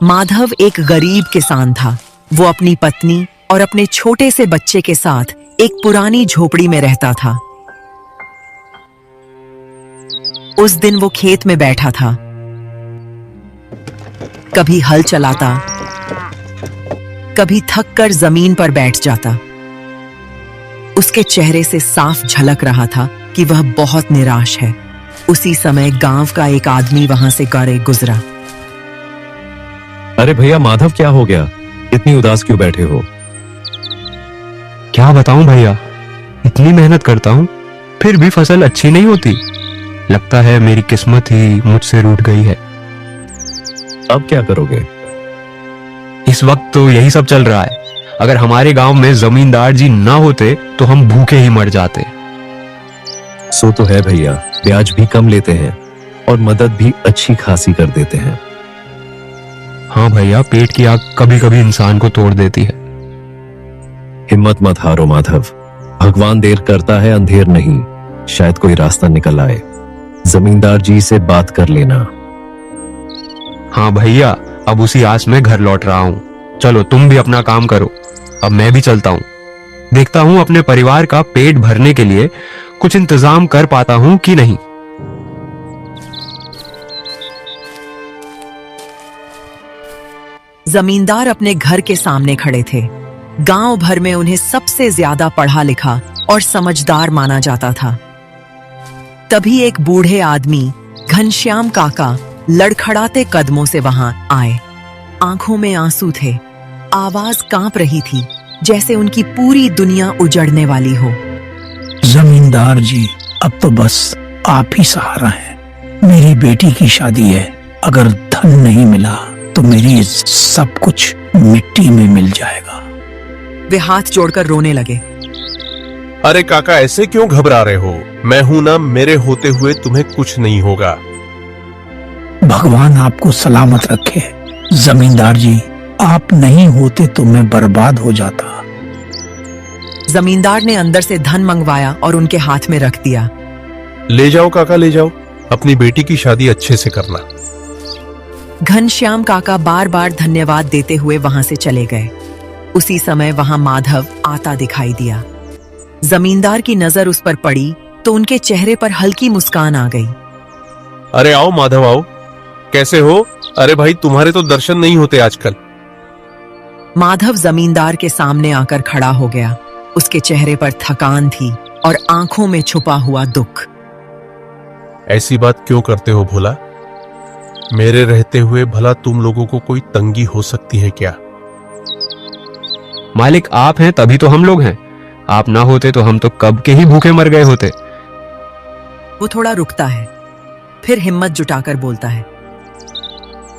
माधव एक गरीब किसान था। वो अपनी पत्नी और अपने छोटे से बच्चे के साथ एक पुरानी झोपड़ी में रहता था। उस दिन वो खेत में बैठा था। कभी हल चलाता, कभी थक कर जमीन पर बैठ जाता। उसके चेहरे से साफ झलक रहा था कि वह बहुत निराश है। उसी समय गांव का एक आदमी वहां से गुजरा। अरे भैया माधव, क्या हो गया? इतनी उदास क्यों बैठे हो? क्या बताऊं भैया, इतनी मेहनत करता हूं फिर भी फसल अच्छी नहीं होती। लगता है मेरी किस्मत ही मुझसे रूठ गई है। अब क्या करोगे? इस वक्त तो यही सब चल रहा है। अगर हमारे गांव में जमींदार जी ना होते तो हम भूखे ही मर जाते। सो तो है भैया, ब्याज भी कम लेते हैं और मदद भी अच्छी खासी कर देते हैं। हाँ भैया, पेट की आग कभी कभी इंसान को तोड़ देती है। हिम्मत मत हारो माधव, भगवान देर करता है अंधेर नहीं। शायद कोई रास्ता निकल आए। जमींदार जी से बात कर लेना। हाँ भैया, अब उसी आस में घर लौट रहा हूँ। चलो तुम भी अपना काम करो, अब मैं भी चलता हूँ। देखता हूँ अपने परिवार का पेट भरने के लिए कुछ इंतजाम कर पाता हूँ कि नहीं। जमींदार अपने घर के सामने खड़े थे। गांव भर में उन्हें सबसे ज्यादा पढ़ा लिखा और समझदार माना जाता था। तभी एक बूढ़े आदमी घनश्याम काका लड़खड़ाते कदमों से वहां आए। आंखों में आंसू थे, आवाज कांप रही थी जैसे उनकी पूरी दुनिया उजड़ने वाली हो। जमींदार जी, अब तो बस आप ही सहारा हैं। मेरी बेटी की शादी है, अगर धन नहीं मिला तो मेरी सब कुछ मिट्टी में मिल जाएगा। वे हाथ जोड़कर रोने लगे। अरे काका, ऐसे क्यों घबरा रहे हो? मैं हूं ना, मेरे होते हुए तुम्हें कुछ नहीं होगा। भगवान आपको सलामत रखे। जमींदार जी, आप नहीं होते तो मैं बर्बाद हो जाता। जमींदार ने अंदर से धन मंगवाया और उनके हाथ में रख दिया। ले जाओ काका, ले जाओ। अपनी बेटी की शादी अच्छे से करना। घनश्याम काका बार बार धन्यवाद देते हुए वहां से चले गए। उसी समय वहां माधव आता दिखाई दिया। जमींदार की नजर उस पर पड़ी तो उनके चेहरे पर हल्की मुस्कान आ गई। अरे आओ माधव, आओ। कैसे हो? अरे भाई, तुम्हारे तो दर्शन नहीं होते आजकल। माधव जमींदार के सामने आकर खड़ा हो गया। उसके चेहरे पर थकान थी और आंखों में छुपा हुआ दुख। ऐसी बात क्यों करते हो भोला? मेरे रहते हुए भला तुम लोगों को कोई तंगी हो सकती है क्या? मालिक आप हैं तभी तो हम लोग हैं। आप ना होते तो हम तो कब के ही भूखे मर गए होते। वो थोड़ा रुकता है, फिर हिम्मत जुटाकर बोलता है।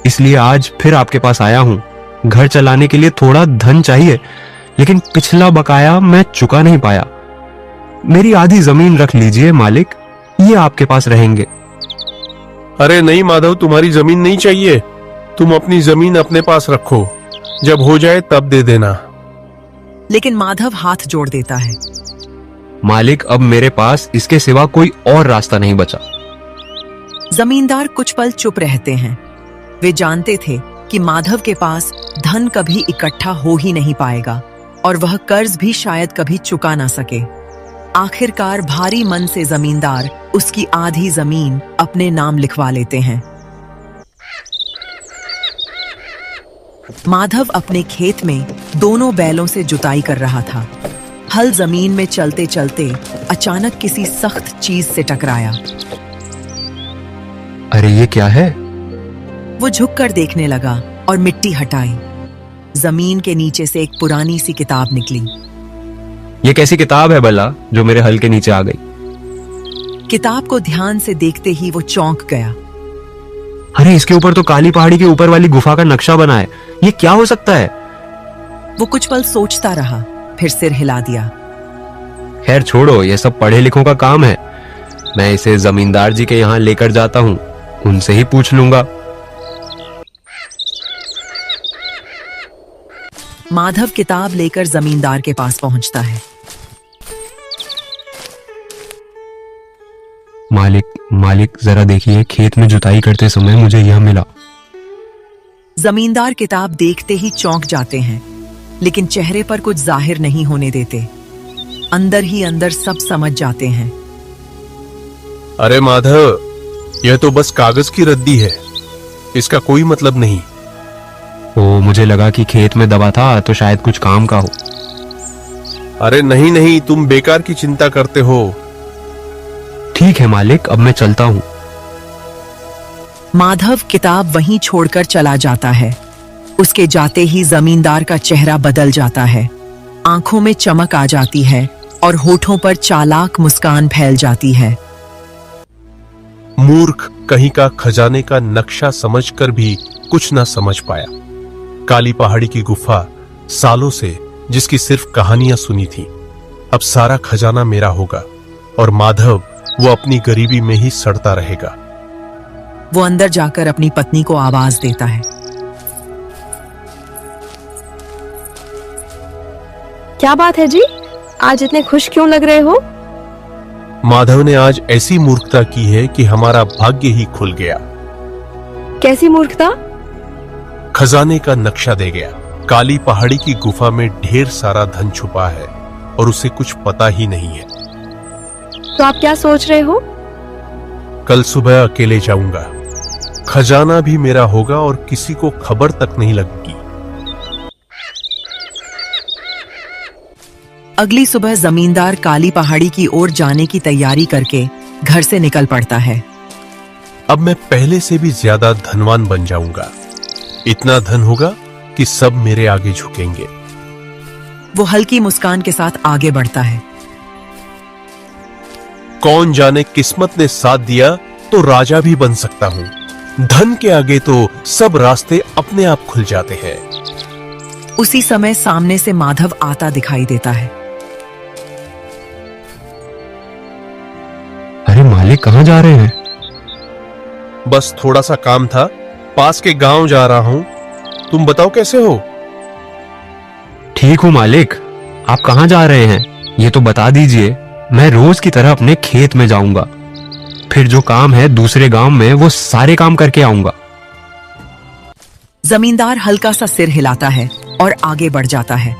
इसलिए आज फिर आपके पास आया हूँ। घर चलाने के लिए थोड़ा धन चाहिए, लेकिन पिछला बकाया मैं चुका नहीं पाया। मेरी आधी जमीन रख लीजिए मालिक, ये आपके पास रहेंगे। अरे नहीं माधव, तुम्हारी जमीन नहीं चाहिए। तुम अपनी जमीन अपने पास रखो, जब हो जाए तब दे देना। लेकिन माधव हाथ जोड़ देता है। मालिक, अब मेरे पास इसके सिवा कोई और रास्ता नहीं बचा। जमींदार कुछ पल चुप रहते हैं। वे जानते थे कि माधव के पास धन कभी इकट्ठा हो ही नहीं पाएगा और वह कर्ज भी शायद कभी चुका ना सके। आखिरकार भारी मन से जमींदार उसकी आधी जमीन अपने नाम लिखवा लेते हैं। माधव अपने खेत में दोनों बैलों से जुताई कर रहा था। हल जमीन में चलते चलते अचानक किसी सख्त चीज से टकराया। अरे ये क्या है? वो झुककर देखने लगा और मिट्टी हटाई। जमीन के नीचे से एक पुरानी सी किताब निकली। ये कैसी किताब है भला जो मेरे हल के नीचे आ गई? किताब को ध्यान से देखते ही वो चौंक गया। अरे इसके ऊपर तो काली पहाड़ी के ऊपर वाली गुफा का नक्शा बना है। ये क्या हो सकता है? वो कुछ पल सोचता रहा, फिर सिर हिला दिया। खैर छोड़ो, ये सब पढ़े लिखों का काम है। मैं इसे जमींदार जी के यहाँ लेकर जाता हूँ, उनसे ही पूछ लूंगा। माधव किताब लेकर जमींदार के पास पहुंचता है। मालिक। मालिक जरा देखिए, खेत में जुताई करते समय मुझे यह मिला। जमींदार किताब देखते ही चौंक जाते हैं, लेकिन चेहरे पर कुछ जाहिर नहीं होने देते। अंदर ही अंदर सब समझ जाते हैं। अरे माधव, यह तो बस कागज की रद्दी है, इसका कोई मतलब नहीं। ओ, मुझे लगा कि खेत में दबा था तो शायद कुछ काम का हो। अरे नहीं नहीं, तुम बेकार की चिंता करते हो। ठीक है मालिक, अब मैं चलता हूँ। माधव किताब वहीं छोड़कर चला जाता है। उसके जाते ही जमींदार का चेहरा बदल जाता है। आंखों में चमक आ जाती है और होठों पर चालाक मुस्कान फैल जाती है। मूर्ख कहीं का, खजाने का नक्शा समझकर भी कुछ ना समझ पाया। काली पहाड़ी की गुफा, सालों से जिसकी सिर्फ कहानियां सुनी थी, अब सारा खजाना मेरा होगा और माधव वो अपनी गरीबी में ही सड़ता रहेगा। वो अंदर जाकर अपनी पत्नी को आवाज देता है। क्या बात है जी, आज इतने खुश क्यों लग रहे हो? माधव ने आज ऐसी मूर्खता की है कि हमारा भाग्य ही खुल गया। कैसी मूर्खता? खजाने का नक्शा दे गया। काली पहाड़ी की गुफा में ढेर सारा धन छुपा है और उसे कुछ पता ही नहीं है। तो आप क्या सोच रहे हो? कल सुबह अकेले जाऊंगा, खजाना भी मेरा होगा और किसी को खबर तक नहीं लगेगी। अगली सुबह जमींदार काली पहाड़ी की ओर जाने की तैयारी करके घर से निकल पड़ता है। अब मैं पहले से भी ज्यादा धनवान बन जाऊंगा। इतना धन होगा कि सब मेरे आगे झुकेंगे। वो हल्की मुस्कान के साथ आगे बढ़ता है। कौन जाने, किस्मत ने साथ दिया तो राजा भी बन सकता हूं। धन के आगे तो सब रास्ते अपने आप खुल जाते हैं। उसी समय सामने से माधव आता दिखाई देता है। अरे मालिक, कहाँ जा रहे हैं? बस थोड़ा सा काम था, पास के गांव जा रहा हूं। तुम बताओ कैसे हो? ठीक हूँ मालिक, आप कहाँ जा रहे हैं ये तो बता दीजिए। मैं रोज की तरह अपने खेत में जाऊंगा, फिर जो काम है दूसरे गांव में वो सारे काम करके आऊंगा। जमींदार हल्का सा सिर हिलाता है और आगे बढ़ जाता है,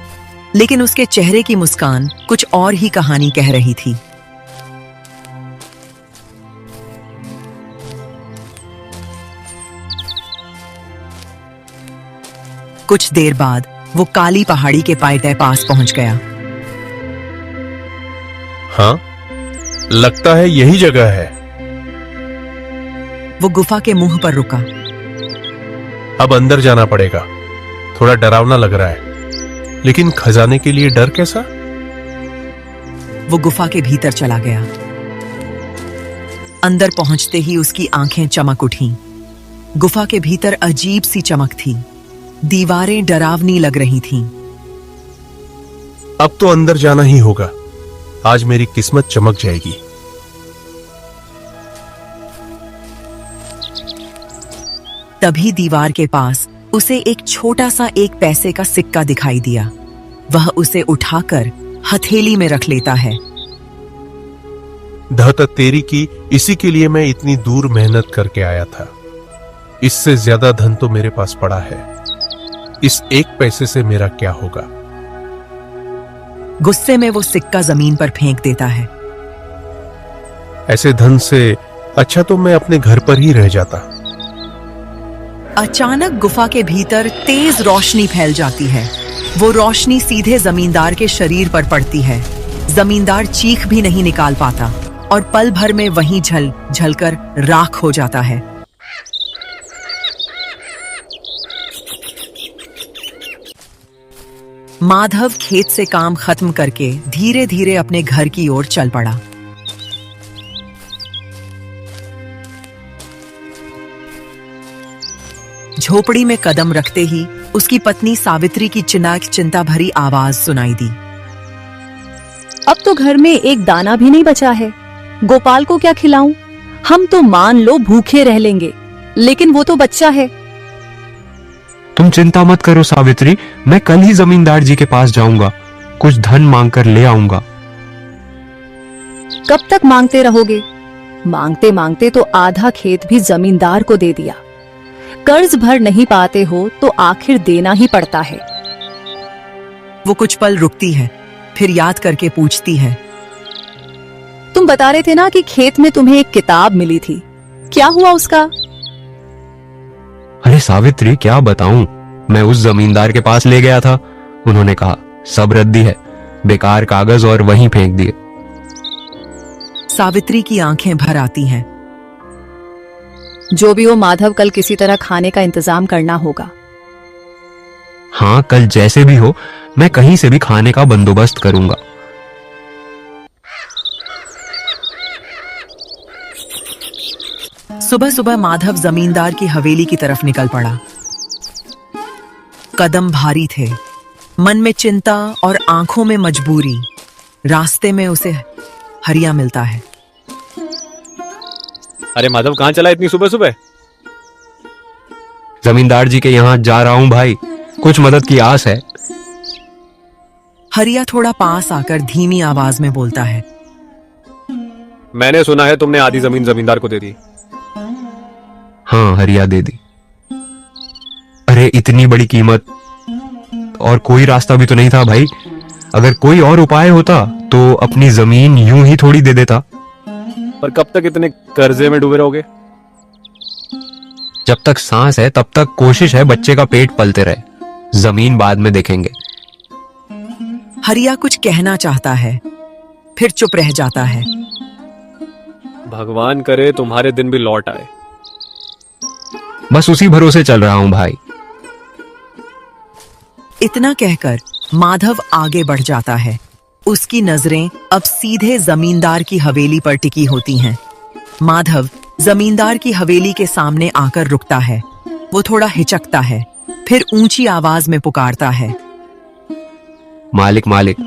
लेकिन उसके चेहरे की मुस्कान कुछ और ही कहानी कह रही थी। कुछ देर बाद वो काली पहाड़ी के पायटे पास पहुंच गया। हाँ, लगता है यही जगह है। वो गुफा के मुंह पर रुका। अब अंदर जाना पड़ेगा। थोड़ा डरावना लग रहा है, लेकिन खजाने के लिए डर कैसा? वो गुफा के भीतर चला गया। अंदर पहुंचते ही उसकी आंखें चमक उठीं। गुफा के भीतर अजीब सी चमक थी। दीवारें डरावनी लग रही थीं। अब तो अंदर जाना ही होगा। आज मेरी किस्मत चमक जाएगी। तभी दीवार के पास उसे एक छोटा सा 1 पैसे का सिक्का दिखाई दिया। वह उसे उठाकर हथेली में रख लेता है। धत तेरी की, इसी के लिए मैं इतनी दूर मेहनत करके आया था। इससे ज्यादा धन तो मेरे पास पड़ा है। इस 1 पैसे से मेरा क्या होगा? गुस्से में वो सिक्का जमीन पर फेंक देता है। ऐसे धन से अच्छा तो मैं अपने घर पर ही रह जाता। अचानक गुफा के भीतर तेज रोशनी फैल जाती है। वो रोशनी सीधे जमींदार के शरीर पर पड़ती है। जमींदार चीख भी नहीं निकाल पाता और पल भर में वहीं झलकर राख हो जाता है। माधव खेत से काम खत्म करके धीरे धीरे अपने घर की ओर चल पड़ा। झोपड़ी में कदम रखते ही उसकी पत्नी सावित्री की चिंता भरी आवाज सुनाई दी। अब तो घर में एक दाना भी नहीं बचा है। गोपाल को क्या खिलाऊं? हम तो मान लो भूखे रह लेंगे, लेकिन वो तो बच्चा है। तुम चिंता मत करो सावित्री, मैं कल ही जमींदार जी के पास जाऊंगा, कुछ धन मांग कर ले आऊंगा। कब तक मांगते रहोगे? मांगते मांगते तो आधा खेत भी जमींदार को दे दिया। कर्ज भर नहीं पाते हो तो आखिर देना ही पड़ता है। वो कुछ पल रुकती है, फिर याद करके पूछती है, तुम बता रहे थे ना कि खेत में तुम्हें एक किताब मिली थी, क्या हुआ उसका? अरे सावित्री, क्या बताऊं, मैं उस जमींदार के पास ले गया था। उन्होंने कहा सब रद्दी है, बेकार कागज और वहीं फेंक दिए। सावित्री की आंखें भर आती हैं। जो भी हो माधव, कल किसी तरह खाने का इंतजाम करना होगा। हाँ, कल जैसे भी हो मैं कहीं से भी खाने का बंदोबस्त करूंगा। सुबह सुबह माधव जमींदार की हवेली की तरफ निकल पड़ा। कदम भारी थे, मन में चिंता और आंखों में मजबूरी। रास्ते में उसे हरिया मिलता है। अरे माधव, कहाँ चला इतनी सुबह सुबह? जमींदार जी के यहाँ जा रहा हूँ भाई, कुछ मदद की आस है। हरिया थोड़ा पास आकर धीमी आवाज में बोलता है, मैंने सुना है तुमने आधी जमीन जमींदार को दे दी। हाँ, हरिया दे दी। अरे इतनी बड़ी कीमत, और कोई रास्ता भी तो नहीं था भाई। अगर कोई और उपाय होता तो अपनी जमीन यूं ही थोड़ी दे देता। पर कब तक इतने कर्जे में डूबे रहोगे? जब तक सांस है तब तक कोशिश है बच्चे का पेट पलते रहे, जमीन बाद में देखेंगे। हरिया कुछ कहना चाहता है, फिर चुप रह जाता है। भगवान करे तुम्हारे दिन भी लौट आए। बस उसी भरोसे चल रहा हूं भाई। इतना कहकर माधव आगे बढ़ जाता है। उसकी नजरें अब सीधे जमींदार की हवेली पर टिकी होती हैं। माधव जमींदार की हवेली के सामने आकर रुकता है। वो थोड़ा हिचकता है, फिर ऊंची आवाज में पुकारता है, मालिक मालिक,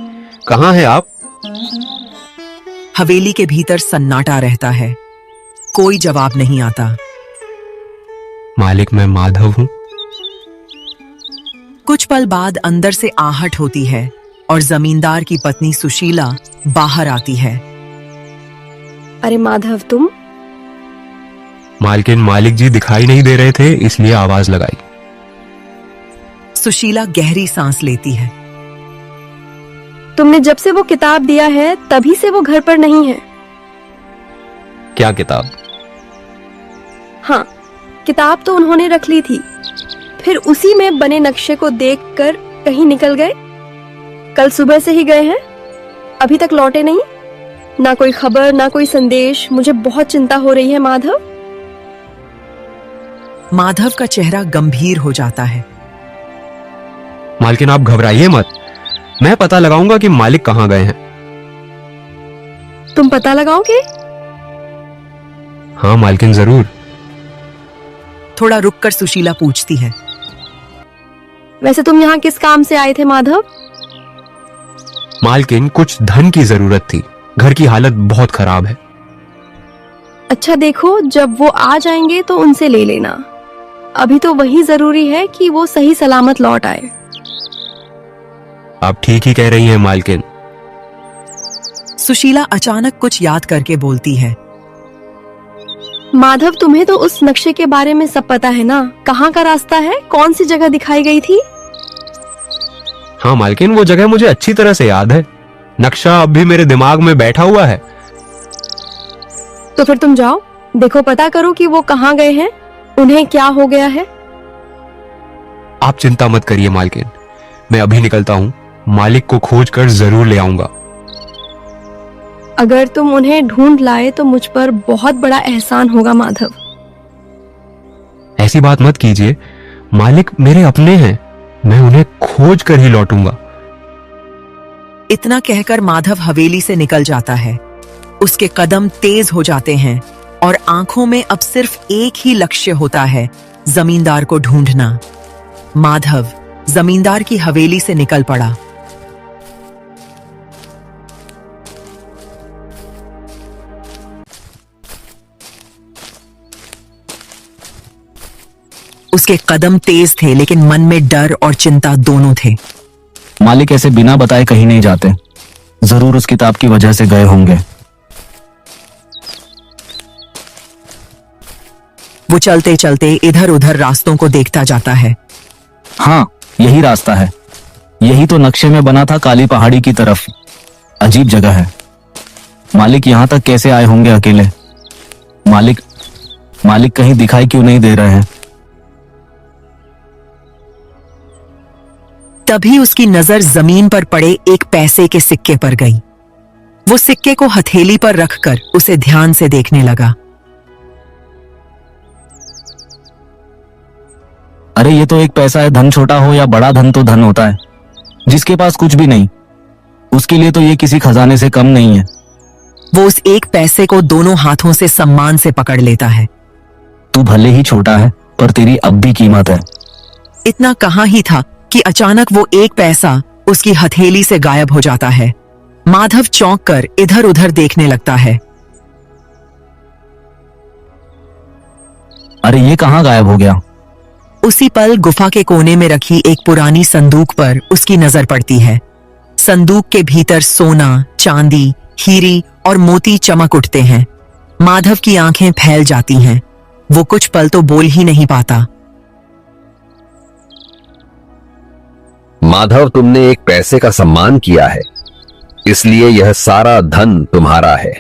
कहाँ हैं आप? हवेली के भीतर सन्नाटा रहता है, कोई जवाब नहीं आता। मालिक, मैं माधव हूं। कुछ पल बाद अंदर से आहट होती है और जमींदार की पत्नी सुशीला बाहर आती है। अरे माधव, तुम? मालकिन, मालिक जी दिखाई नहीं दे रहे थे इसलिए आवाज लगाई। सुशीला गहरी सांस लेती है। तुमने जब से वो किताब दिया है तभी से वो घर पर नहीं है। क्या किताब? हाँ, किताब तो उन्होंने रख ली थी, फिर उसी में बने नक्शे को देखकर कहीं निकल गए। कल सुबह से ही गए हैं, अभी तक लौटे नहीं। ना कोई खबर, ना कोई संदेश। मुझे बहुत चिंता हो रही है माधव। माधव का चेहरा गंभीर हो जाता है। मालकिन, आप घबराइए मत, मैं पता लगाऊंगा कि मालिक कहाँ गए हैं। तुम पता लगाओगे? हाँ मालकिन, जरूर। थोड़ा रुककर सुशीला पूछती है, वैसे तुम यहाँ किस काम से आए थे माधव? मालकिन, कुछ धन की जरूरत थी, घर की हालत बहुत खराब है। अच्छा देखो, जब वो आ जाएंगे तो उनसे ले लेना। अभी तो वही जरूरी है कि वो सही सलामत लौट आए। आप ठीक ही कह रही हैं मालकिन। सुशीला अचानक कुछ याद करके बोलती है, माधव, तुम्हें तो उस नक्शे के बारे में सब पता है ना? कहाँ का रास्ता है, कौन सी जगह दिखाई गई थी? हाँ मालकिन, वो जगह मुझे अच्छी तरह से याद है। नक्शा अब भी मेरे दिमाग में बैठा हुआ है। तो फिर तुम जाओ, देखो, पता करो कि वो कहाँ गए हैं, उन्हें क्या हो गया है। आप चिंता मत करिए मालकिन, मैं अभी निकलता हूँ, मालिक को खोज कर जरूर ले आऊंगा। अगर तुम उन्हें ढूंढ लाए तो मुझ पर बहुत बड़ा एहसान होगा माधव। ऐसी बात मत कीजिए, मालिक मेरे अपने हैं, मैं उन्हें खोज कर ही लौटूंगा। इतना कहकर माधव हवेली से निकल जाता है। उसके कदम तेज हो जाते हैं और आंखों में अब सिर्फ एक ही लक्ष्य होता है, जमींदार को ढूंढना। माधव जमींदार की हवेली से निकल पड़ा। उसके कदम तेज थे, लेकिन मन में डर और चिंता दोनों थे। मालिक ऐसे बिना बताए कहीं नहीं जाते, जरूर उस किताब की वजह से गए होंगे। वो चलते चलते इधर उधर रास्तों को देखता जाता है। हाँ, यही रास्ता है। यही तो नक्शे में बना था काली पहाड़ी की तरफ। अजीब जगह है। मालिक यहाँ तक कैसे आए होंगे अकेले? मालिक कहीं दिखाई क्यों नहीं दे रहे हैं? तभी उसकी नजर जमीन पर पड़े एक पैसे के सिक्के पर गई। वो सिक्के को हथेली पर रखकर उसे ध्यान से देखने लगा। अरे ये तो एक पैसा है। धन छोटा हो या बड़ा, धन तो धन होता है। जिसके पास कुछ भी नहीं, उसके लिए तो ये किसी खजाने से कम नहीं है। वो उस एक पैसे को दोनों हाथों से सम्मान से पकड़ लेता है। तू भले ही छोटा है, पर तेरी अब भी कीमत है। इतना कहाँ ही था कि अचानक वो एक पैसा उसकी हथेली से गायब हो जाता है। माधव चौंक कर इधर उधर देखने लगता है। अरे ये कहाँ गायब हो गया? उसी पल गुफा के कोने में रखी एक पुरानी संदूक पर उसकी नजर पड़ती है। संदूक के भीतर सोना, चांदी, हीरे और मोती चमक उठते हैं। माधव की आंखें फैल जाती हैं। वो कुछ पल तो बोल ही नहीं पाता। माधव, तुमने एक पैसे का सम्मान किया है, इसलिए यह सारा धन तुम्हारा है।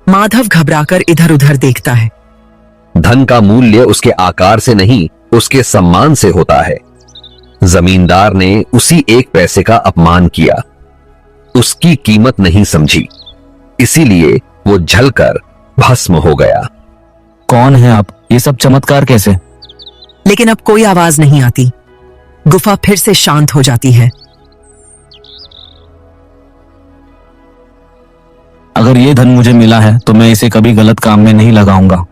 माधव घबराकर इधर उधर देखता है। धन का मूल्य उसके आकार से नहीं, उसके सम्मान से होता है। जमींदार ने उसी एक पैसे का अपमान किया, उसकी कीमत नहीं समझी, इसीलिए वो जलकर भस्म हो गया। कौन है आप? ये सब चमत्कार कैसे? लेकिन अब कोई आवाज नहीं आती। गुफा फिर से शांत हो जाती है। अगर ये धन मुझे मिला है तो मैं इसे कभी गलत काम में नहीं लगाऊंगा।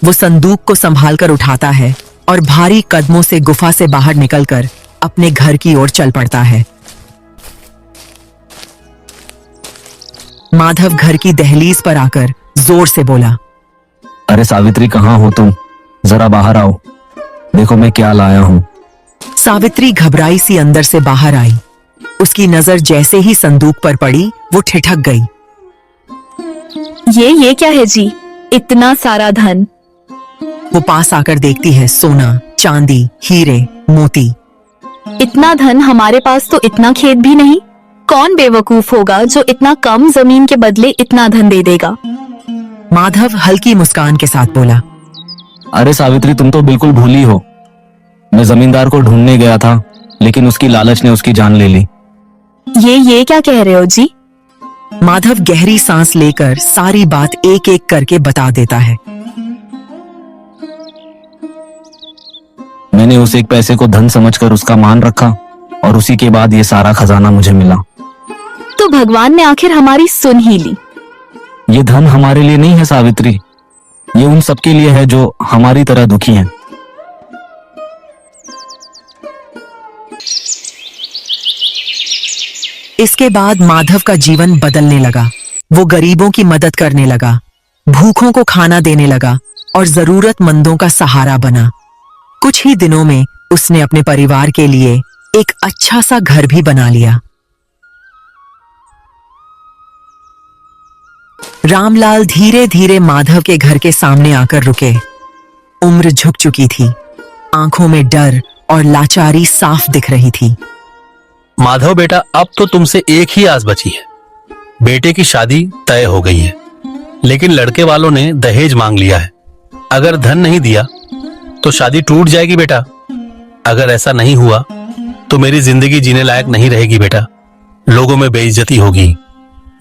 वो संदूक को संभालकर उठाता है और भारी कदमों से गुफा से बाहर निकलकर अपने घर की ओर चल पड़ता है। माधव घर की दहलीज पर आकर जोर से बोला, अरे सावित्री, कहाँ हो तुम? जरा बाहर आओ, देखो मैं क्या लाया हूं। सावित्री घबराई सी अंदर से बाहर आई। उसकी नजर जैसे ही संदूक पर पड़ी वो ठिठक गई। ये क्या है जी? इतना सारा धन? वो पास आकर देखती है सोना, चांदी, हीरे, मोती। इतना धन हमारे पास तो इतना खेत भी नहीं। कौन बेवकूफ होगा जो इतना कम जमीन के बदले इतना धन दे देगा? माधव हल्की मुस्कान के साथ बोला, अरे सावित्री, तुम तो बिल्कुल भूली हो। मैं जमींदार को ढूंढने गया था, लेकिन उसकी लालच ने उसकी जान ले ली। ये क्या कह रहे हो जी? माधव गहरी सांस लेकर सारी बात एक एक करके बता देता है। मैंने उस एक पैसे को धन समझकर उसका मान रखा और उसी के बाद ये सारा खजाना मुझे मिला। तो भगवान ने आखिर हमारी सुन ही ली। ये धन हमारे लिए नहीं है सावित्री, ये उन सबके लिए है जो हमारी तरह दुखी हैं। इसके बाद माधव का जीवन बदलने लगा। वो गरीबों की मदद करने लगा, भूखों को खाना देने लगा और जरूरतमंदों का सहारा बना। कुछ ही दिनों में उसने अपने परिवार के लिए एक अच्छा सा घर भी बना लिया। रामलाल धीरे धीरे माधव के घर के सामने आकर रुके। उम्र झुक चुकी थी, आंखों में डर और लाचारी साफ दिख रही थी। माधव बेटा, अब तो तुमसे एक ही आस बची है। बेटे की शादी तय हो गई है, लेकिन लड़के वालों ने दहेज मांग लिया है। अगर धन नहीं दिया तो शादी टूट जाएगी बेटा। अगर ऐसा नहीं हुआ तो मेरी जिंदगी जीने लायक नहीं रहेगी बेटा। लोगों में बेइज्जती होगी।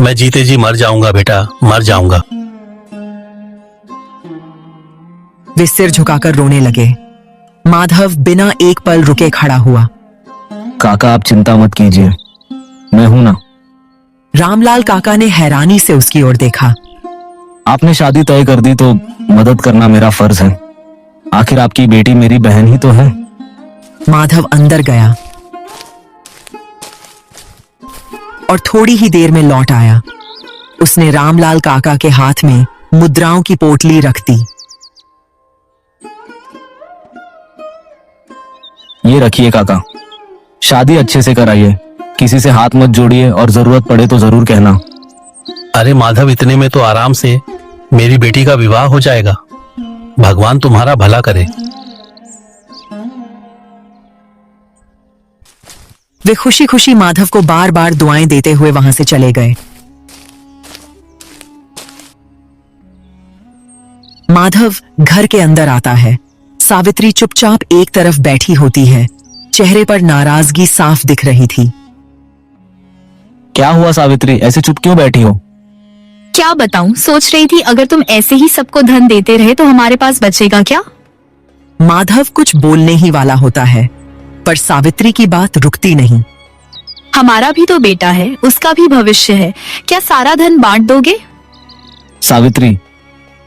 मैं जीते जी मर जाऊंगा बेटा, मर जाऊंगा। वे सिर झुकाकर रोने लगे। माधव बिना एक पल रुके खड़ा हुआ। काका, आप चिंता मत कीजिए, मैं हूं ना। रामलाल काका ने हैरानी से उसकी ओर देखा। आपने शादी तय कर दी तो मदद करना मेरा फर्ज है। आखिर आपकी बेटी मेरी बहन ही तो है। माधव अंदर गया और थोड़ी ही देर में लौट आया। उसने रामलाल काका के हाथ में मुद्राओं की पोटली रख दी। ये रखिए काका, शादी अच्छे से कराइए, किसी से हाथ मत जोड़िए और जरूरत पड़े तो जरूर कहना। अरे माधव, इतने में तो आराम से मेरी बेटी का विवाह हो जाएगा। भगवान तुम्हारा भला करे। वे खुशी खुशी माधव को बार बार दुआएं देते हुए वहां से चले गए। माधव घर के अंदर आता है। सावित्री चुपचाप एक तरफ बैठी होती है। चेहरे पर नाराजगी साफ दिख रही थी। क्या हुआ सावित्री, ऐसे चुप क्यों बैठी हो? क्या बताऊं, सोच रही थी अगर तुम ऐसे ही सबको धन देते रहे तो हमारे पास बचेगा क्या। माधव कुछ बोलने ही वाला होता है, पर सावित्री की बात रुकती नहीं। हमारा भी तो बेटा है, उसका भी भविष्य है, क्या सारा धन बांट दोगे? सावित्री,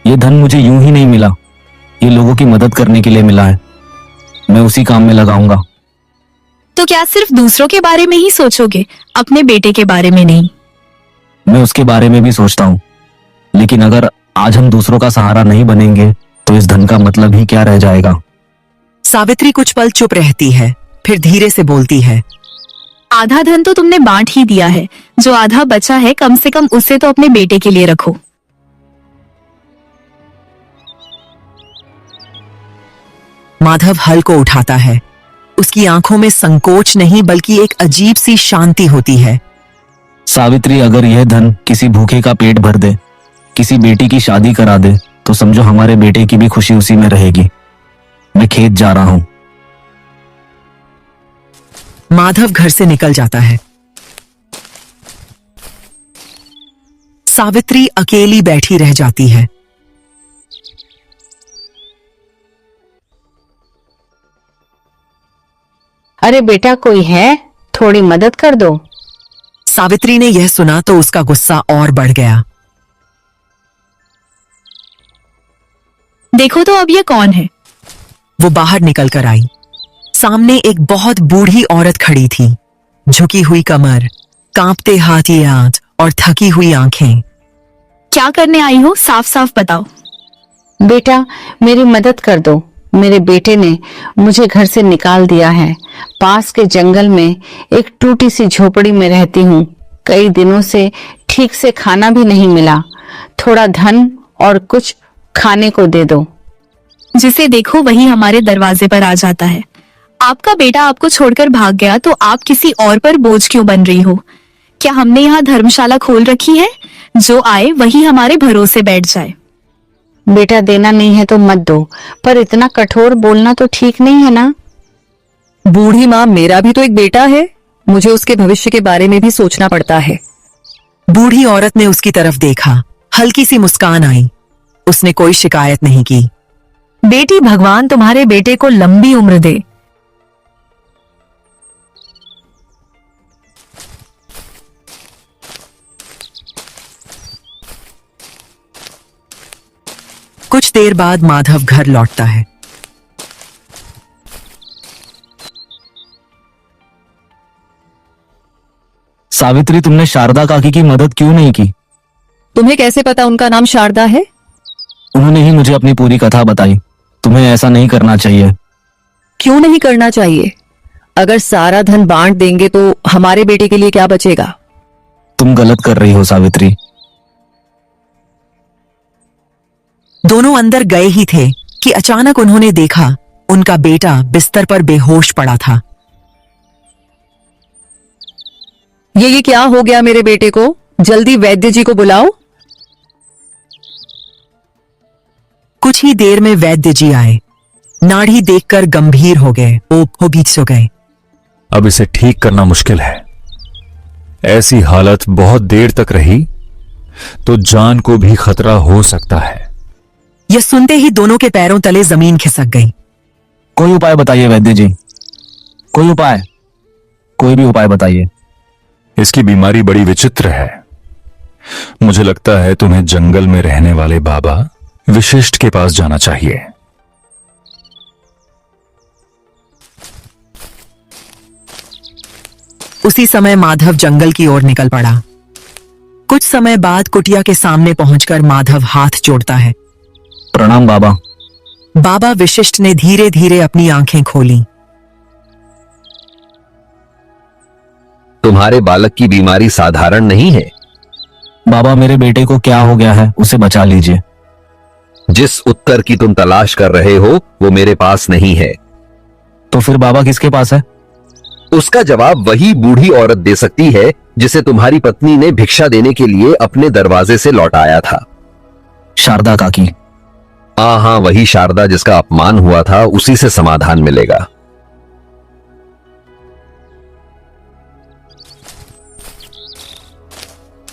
ये धन मुझे यूं ही नहीं मिला, ये लोगों की मदद करने के लिए मिला है। मैं उसी काम में लगाऊंगा। तो क्या सिर्फ दूसरों के बारे में ही सोचोगे, अपने बेटे के बारे में नहीं? मैं उसके बारे में भी सोचता हूँ, लेकिन अगर आज हम दूसरों का सहारा नहीं बनेंगे तो इस धन का मतलब ही क्या रह जाएगा। सावित्री कुछ पल चुप रहती है, फिर धीरे से बोलती है, आधा धन तो तुमने बांट ही दिया है, जो आधा बचा है कम से कम उसे तो अपने बेटे के लिए रखो। माधव हल को उठाता है। उसकी आंखों में संकोच नहीं बल्कि एक अजीब सी शांति होती है। सावित्री, अगर यह धन किसी भूखे का पेट भर दे, किसी बेटी की शादी करा दे, तो समझो हमारे बेटे की भी खुशी उसी में रहेगी। मैं खेत जा रहा हूं। माधव घर से निकल जाता है। सावित्री अकेली बैठी रह जाती है। अरे बेटा, कोई है? थोड़ी मदद कर दो। सावित्री ने यह सुना तो उसका गुस्सा और बढ़ गया। देखो तो अब ये कौन है? वो बाहर निकल कर आई। सामने एक बहुत बूढ़ी औरत खड़ी थी, झुकी हुई कमर, कांपते हाथ और थकी हुई आंखें। क्या करने आई हो, साफ साफ बताओ। बेटा, मेरी मदद कर दो। मेरे बेटे ने मुझे घर से निकाल दिया है। पास के जंगल में एक टूटी सी झोपड़ी में रहती हूँ। कई दिनों से ठीक से खाना भी नहीं मिला। थोड़ा धन और कुछ खाने को दे दो। जिसे देखो वही हमारे दरवाजे पर आ जाता है। आपका बेटा आपको छोड़कर भाग गया तो आप किसी और पर बोझ क्यों बन रही हो? क्या हमने यहाँ धर्मशाला खोल रखी है? जो आए वही हमारे भरोसे बैठ जाए। बेटा, देना नहीं है तो मत दो, पर इतना कठोर बोलना तो ठीक नहीं है ना। बूढ़ी माँ, मेरा भी तो एक बेटा है, मुझे उसके भविष्य के बारे में भी सोचना पड़ता है। बूढ़ी औरत ने उसकी तरफ देखा। हल्की सी मुस्कान आई। उसने कोई शिकायत नहीं की। बेटी, भगवान तुम्हारे बेटे को लंबी उम्र दे। कुछ देर बाद माधव घर लौटता है। सावित्री, तुमने शारदा काकी की मदद क्यों नहीं की? तुम्हें कैसे पता उनका नाम शारदा है? उन्होंने ही मुझे अपनी पूरी कथा बताई। तुम्हें ऐसा नहीं करना चाहिए। क्यों नहीं करना चाहिए? अगर सारा धन बांट देंगे तो हमारे बेटे के लिए क्या बचेगा? तुम गलत कर रही हो सावित्री। दोनों अंदर गए ही थे कि अचानक उन्होंने देखा उनका बेटा बिस्तर पर बेहोश पड़ा था। ये क्या हो गया मेरे बेटे को? जल्दी वैद्य जी को बुलाओ। कुछ ही देर में वैद्य जी आए। नाड़ी देखकर गंभीर हो गए। वो बीच हो गए। अब इसे ठीक करना मुश्किल है। ऐसी हालत बहुत देर तक रही तो जान को भी खतरा हो सकता है। यह सुनते ही दोनों के पैरों तले जमीन खिसक गई। कोई उपाय बताइए वैद्य जी, कोई उपाय, कोई भी उपाय बताइए। इसकी बीमारी बड़ी विचित्र है। मुझे लगता है तुम्हें जंगल में रहने वाले बाबा विशिष्ट के पास जाना चाहिए। उसी समय माधव जंगल की ओर निकल पड़ा। कुछ समय बाद कुटिया के सामने पहुंचकर माधव हाथ जोड़ता है। प्रणाम बाबा। बाबा विशिष्ट ने धीरे धीरे अपनी आंखें खोली। तुम्हारे बालक की बीमारी साधारण नहीं है। बाबा मेरे बेटे को क्या हो गया है, उसे बचा लीजिए। जिस उत्तर की तुम तलाश कर रहे हो वो मेरे पास नहीं है। तो फिर बाबा किसके पास है? उसका जवाब वही बूढ़ी औरत दे सकती है जिसे तुम्हारी पत्नी ने भिक्षा देने के लिए अपने दरवाजे से लौटाया था। शारदा काकी। हाँ, वही शारदा जिसका अपमान हुआ था, उसी से समाधान मिलेगा।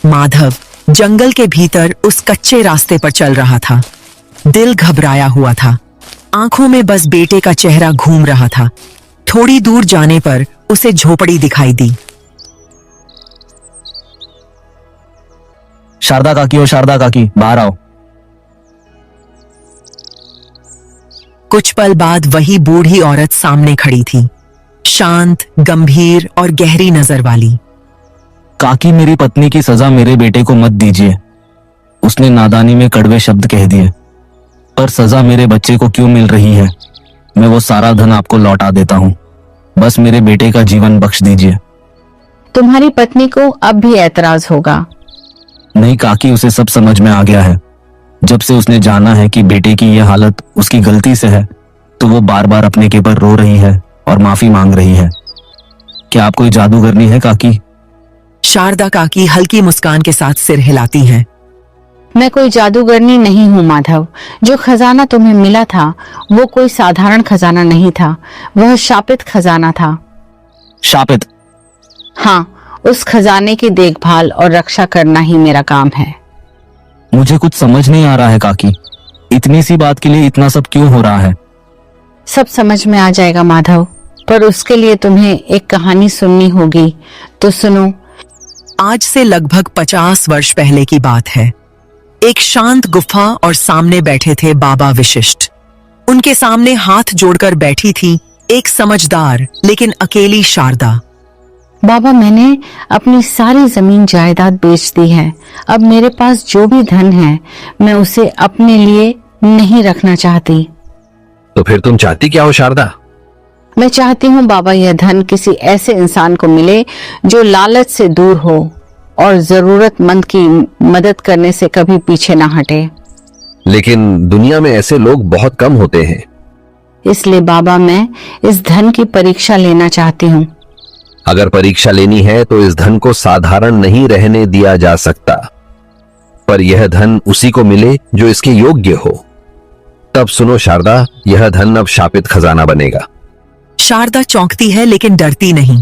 माधव जंगल के भीतर उस कच्चे रास्ते पर चल रहा था। दिल घबराया हुआ था, आंखों में बस बेटे का चेहरा घूम रहा था। थोड़ी दूर जाने पर उसे झोपड़ी दिखाई दी। शारदा काकी, ओ शारदा काकी, बाहर आओ। कुछ पल बाद वही बूढ़ी औरत सामने खड़ी थी, शांत, गंभीर और गहरी नजर वाली। काकी, मेरी पत्नी की सजा मेरे बेटे को मत दीजिए। उसने नादानी में कड़वे शब्द कह दिए, पर सजा मेरे बच्चे को क्यों मिल रही है? मैं वो सारा धन आपको लौटा देता हूँ, बस मेरे बेटे का जीवन बख्श दीजिए। तुम्हारी पत्नी को अब भी ऐतराज होगा। नहीं काकी, उसे सब समझ में आ गया है। जब से उसने जाना है कि बेटे की यह हालत उसकी गलती से है, तो वो बार बार अपने के पर रो रही है और माफी मांग रही है। क्या आप कोई जादू करनी है काकी? शारदा काकी हल्की मुस्कान के साथ सिर हिलाती हैं। मैं कोई जादूगरनी नहीं हूँ माधव। जो खजाना तुम्हें मिला था वो कोई साधारण खजाना नहीं था, वह शापित खजाना था। शापित? हाँ, उस खजाने की देखभाल और रक्षा करना ही मेरा काम है। मुझे कुछ समझ नहीं आ रहा है काकी, इतनी सी बात के लिए इतना सब क्यों हो रहा है? सब समझ में आ जाएगा माधव, पर उसके लिए तुम्हें एक कहानी सुननी होगी, तो सुनो। आज से लगभग 50 वर्ष पहले की बात है। एक शांत गुफा और सामने बैठे थे बाबा विशिष्ट। उनके सामने हाथ जोड़कर बैठी थी एक समझदार लेकिन अकेली शारदा। बाबा, मैंने अपनी सारी जमीन जायदाद बेच दी है। अब मेरे पास जो भी धन है मैं उसे अपने लिए नहीं रखना चाहती। तो फिर तुम चाहती क्या हो शारदा? मैं चाहती हूँ बाबा, यह धन किसी ऐसे इंसान को मिले जो लालच से दूर हो और जरूरतमंद की मदद करने से कभी पीछे ना हटे। लेकिन दुनिया में ऐसे लोग बहुत कम होते हैं। इसलिए बाबा, मैं इस धन की परीक्षा लेना चाहती हूँ। अगर परीक्षा लेनी है तो इस धन को साधारण नहीं रहने दिया जा सकता, पर यह धन उसी को मिले जो इसके योग्य हो। तब सुनो शारदा, यह धन अब शापित खजाना बनेगा। शारदा चौंकती है लेकिन डरती नहीं।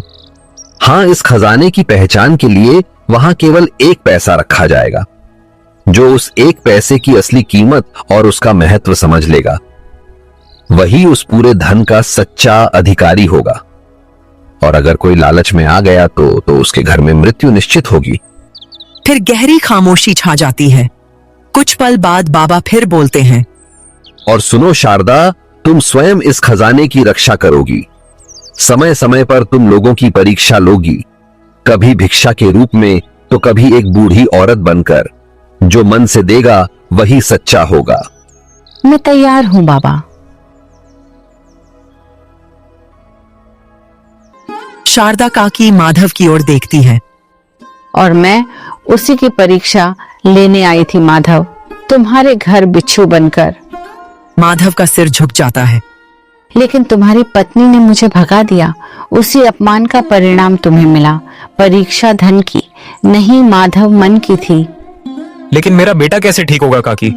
हाँ, इस खजाने की पहचान के लिए वहां केवल 1 पैसा रखा जाएगा। जो उस 1 पैसे की असली कीमत और उसका महत्व समझ लेगा, वही उस पूरे धन का सच्चा अधिकारी होगा। और अगर कोई लालच में आ गया तो उसके घर में मृत्यु निश्चित होगी। फिर गहरी खामोशी छा जाती है। कुछ पल बाद बाबा फिर बोलते हैं, और सुनो शारदा, तुम स्वयं इस खजाने की रक्षा करोगी। समय समय पर तुम लोगों की परीक्षा लोगी, कभी भिक्षा के रूप में तो कभी एक बूढ़ी औरत बनकर। जो मन से देगा वही सच्चा होगा। मैं तैयार हूँ बाबा। शारदा काकी माधव की ओर देखती है। और मैं उसी की परीक्षा लेने आई थी माधव, तुम्हारे घर बिच्छू बनकर। माधव का सिर झुक जाता है। लेकिन तुम्हारी पत्नी ने मुझे भगा दिया। उसी अपमान का परिणाम तुम्हें मिला। परीक्षा धन की नहीं माधव, मन की थी। लेकिन मेरा बेटा कैसे ठीक होगा काकी?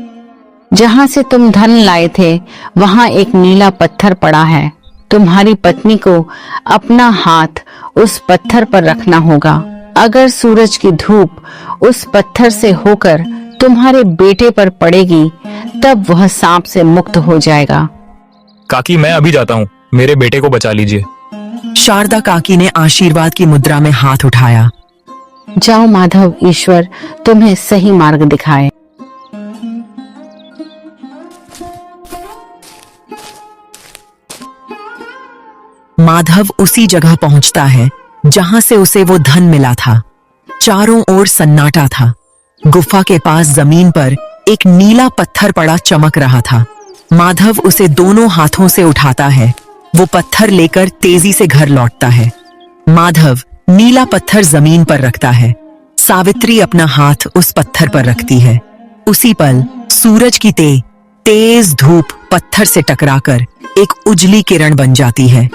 जहाँ से तुम धन लाए थे वहाँ एक नीला पत्थर पड़ा है। तुम्हारी पत्नी को अपना हाथ उस पत्थर पर रखना होगा। अगर सूरज की धूप उस पत्थर से होकर तुम्हारे बेटे पर पड़ेगी, तब वह सांप से मुक्त हो जाएगा। काकी, मैं अभी जाता हूँ, मेरे बेटे को बचा लीजिए। शारदा काकी ने आशीर्वाद की मुद्रा में हाथ उठाया। जाओ माधव, ईश्वर तुम्हें सही मार्ग दिखाए। माधव उसी जगह पहुंचता है जहां से उसे वो धन मिला था। चारों ओर सन्नाटा था। गुफा के पास जमीन पर एक नीला पत्थर पड़ा चमक रहा था। माधव उसे दोनों हाथों से उठाता है। वो पत्थर लेकर तेजी से घर लौटता है। माधव नीला पत्थर जमीन पर रखता है। सावित्री अपना हाथ उस पत्थर पर रखती है। उसी पल सूरज की तेज धूप पत्थर से टकराकर एक उजली किरण बन जाती है।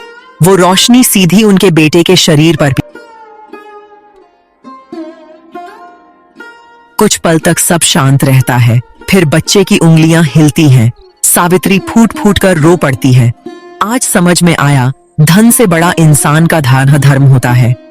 वो रोशनी सीधी उनके बेटे के शरीर पर भी। कुछ पल तक सब शांत रहता है, फिर बच्चे की उंगलियां हिलती हैं। सावित्री फूट फूट कर रो पड़ती है। आज समझ में आया, धन से बड़ा इंसान का धर्म होता है।